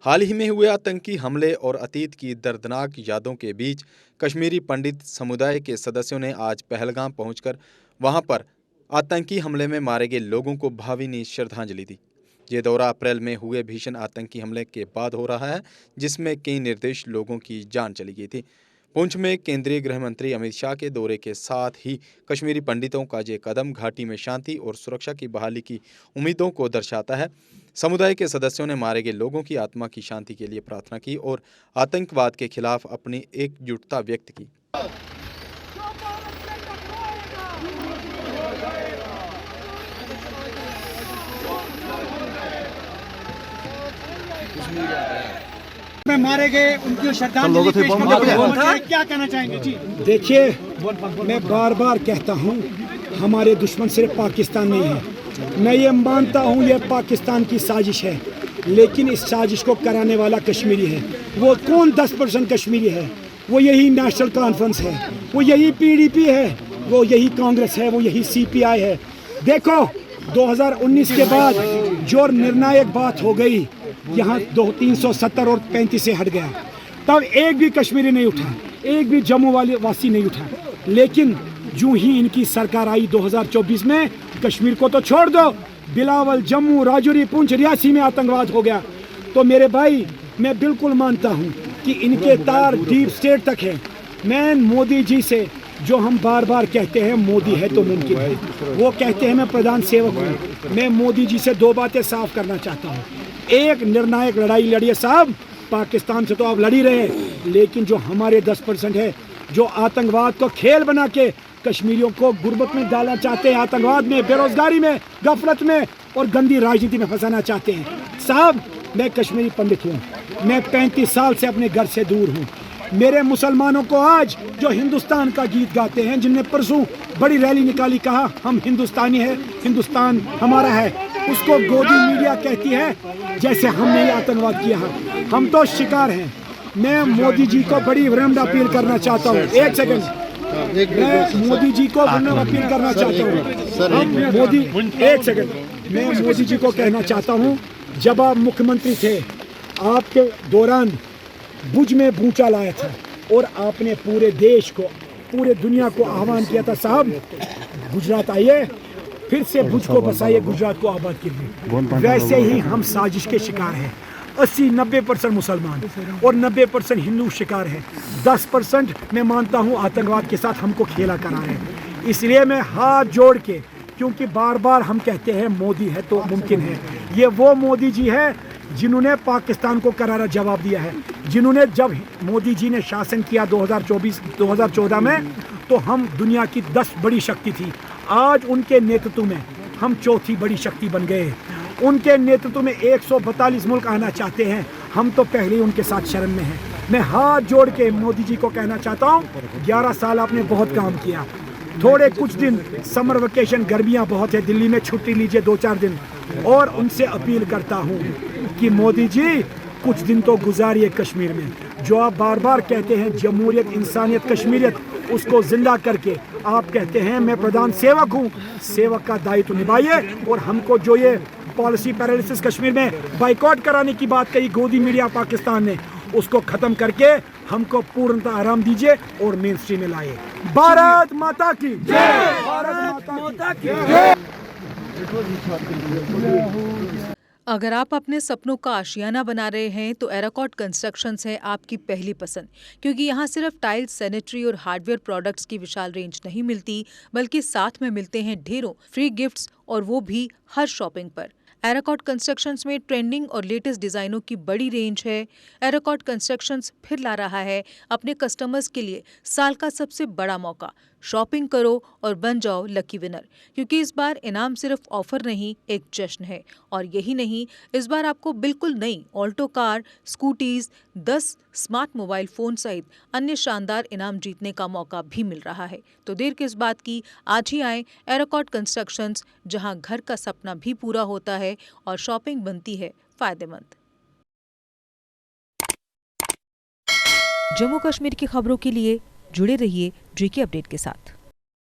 हाल ही में हुए आतंकी हमले और अतीत की दर्दनाक यादों के बीच कश्मीरी पंडित समुदाय के सदस्यों ने आज पहलगाम पहुंचकर वहां पर आतंकी हमले में मारे गए लोगों को भावभीनी श्रद्धांजलि दी। ये दौरा अप्रैल में हुए भीषण आतंकी हमले के बाद हो रहा है, जिसमें कई निर्दोष लोगों की जान चली गई थी। पुंछ में केंद्रीय गृह मंत्री अमित शाह के दौरे के साथ ही कश्मीरी पंडितों का ये कदम घाटी में शांति और सुरक्षा की बहाली की उम्मीदों को दर्शाता है। समुदाय के सदस्यों ने मारे गए लोगों की आत्मा की शांति के लिए प्रार्थना की और आतंकवाद के खिलाफ अपनी एकजुटता व्यक्त की। में मारे गए उनकी श्रद्धांजलि पेश करने क्या कहना चाहेंगे जी? देखिए, मैं बार बार कहता हूँ, हमारे दुश्मन सिर्फ पाकिस्तान नहीं है। मैं ये मानता हूँ ये पाकिस्तान की साजिश है, लेकिन इस साजिश को कराने वाला कश्मीरी है। वो कौन 10% कश्मीरी है? वो यही नेशनल कॉन्फ्रेंस है, वो यही PDP है, वो यही कांग्रेस है, वो यही CPI है। देखो, 2019 के बाद जो निर्णायक बात हो गई, यहाँ 370 और 35 से हट गया, तब एक भी कश्मीरी नहीं उठा, एक भी जम्मू वासी नहीं उठा। लेकिन जो ही इनकी सरकार आई 2024 में, कश्मीर को तो छोड़ दो, बिलावल, जम्मू, राजौरी, पुंछ, रियासी में आतंकवाद हो गया। तो मेरे भाई, मैं बिल्कुल मानता हूँ कि इनके तार डीप स्टेट तक है। मैं मोदी जी से, जो हम बार बार कहते हैं मोदी है तो मुमकिन है, वो कहते हैं मैं प्रधान सेवक हूँ। मैं मोदी जी से 2 बातें साफ करना चाहता हूँ। एक, निर्णायक लड़ाई लड़िए साहब, पाकिस्तान से तो आप लड़ ही रहे हैं, लेकिन जो हमारे 10% है, जो आतंकवाद को खेल बना के कश्मीरियों को गुर्बत में डालना चाहते हैं, आतंकवाद में, बेरोजगारी में, गफलत में और गंदी राजनीति में फंसाना चाहते हैं। साहब, मैं कश्मीरी पंडित हूँ, मैं 35 साल से अपने घर से दूर हूँ। मेरे मुसलमानों को आज जो हिंदुस्तान का गीत गाते हैं, जिनने परसों बड़ी रैली निकाली, कहा हम हिंदुस्तानी हैं, हिंदुस्तान हमारा है, उसको गोदी मीडिया कहती है जैसे हमने ये आतंकवाद किया है। हम तो शिकार हैं। मैं मोदी जी को बड़ी विनम्र अपील करना चाहता हूँ। एक सेकंड, मैं मोदी जी को विनम्र अपील करना चाहता हूँ। एक सेकंड, मैं मोदी जी को कहना चाहता हूँ, जब आप मुख्यमंत्री थे, आपके दौरान भुज में भूचाल आया था और आपने पूरे देश को, पूरे दुनिया को आह्वान किया था, साहब गुजरात आइए, फिर से भुज को बसाइए, गुजरात को आबाद कीजिए। वैसे ही हम साजिश के शिकार हैं। 80-90% मुसलमान और 90% हिंदू शिकार हैं। 10% मैं मानता हूँ आतंकवाद के साथ हमको खेला करा रहे हैं। इसलिए मैं हाथ जोड़ के, क्योंकि बार बार हम कहते हैं मोदी है तो मुमकिन है, ये वो मोदी जी है जिन्होंने पाकिस्तान को करारा जवाब दिया है, जिन्होंने, जब मोदी जी ने शासन किया 2014 में, तो हम दुनिया की 10 बड़ी शक्ति थी। आज उनके नेतृत्व में हम 4थी बड़ी शक्ति बन गए। उनके नेतृत्व में 142 मुल्क आना चाहते हैं, हम तो पहले ही उनके साथ शरण में हैं। मैं हाथ जोड़ के मोदी जी को कहना चाहता हूँ, 11 साल आपने बहुत काम किया, थोड़े कुछ दिन समर वेकेशन, गर्मियाँ बहुत है, दिल्ली में छुट्टी लीजिए 2-4 दिन, और उनसे अपील करता हूँ कि मोदी जी कुछ दिन तो गुजारिए कश्मीर में। जो आप बार बार कहते हैं जमहूरियत, इंसानियत, कश्मीरियत, उसको जिंदा करके आप कहते हैं मैं प्रधान सेवक हूँ, सेवक का दायित्व निभाइए। और हमको जो ये पॉलिसी पैरालिसिस कश्मीर में बाइकआउट कराने की बात कही गोदी मीडिया पाकिस्तान ने, उसको खत्म करके हमको पूर्णतः आराम दीजिए और मेन स्ट्रीम में लाइए। भारत माता की जय, भारत माता की जय। अगर आप अपने सपनों का आशियाना बना रहे हैं तो एराकॉट कंस्ट्रक्शंस है आपकी पहली पसंद, क्योंकि यहाँ सिर्फ टाइल्स, सैनिटरी और हार्डवेयर प्रोडक्ट्स की विशाल रेंज नहीं मिलती, बल्कि साथ में मिलते हैं ढेरों फ्री गिफ्ट्स, और वो भी हर शॉपिंग पर। एराकॉट कंस्ट्रक्शंस में ट्रेंडिंग और लेटेस्ट डिजाइनों की बड़ी रेंज है। एराकॉट कंस्ट्रक्शंस फिर ला रहा है अपने कस्टमर्स के लिए साल का सबसे बड़ा मौका। शॉपिंग करो और बन जाओ लकी विनर, क्योंकि इस बार इनाम सिर्फ ऑफर नहीं, एक जश्न है। और यही नहीं, इस बार आपको बिल्कुल नई Alto car, scooties, 10 smart mobile phone सहित अन्य शानदार इनाम जीतने का मौका भी मिल रहा है। तो देर किस बात की, आज ही आए एराकॉट कंस्ट्रक्शंस, जहां घर का सपना भी पूरा होता है और शॉपिंग बनती है फायदेमंद। जम्मू कश्मीर की खबरों के लिए जुड़े रहिए GK अपडेट के साथ।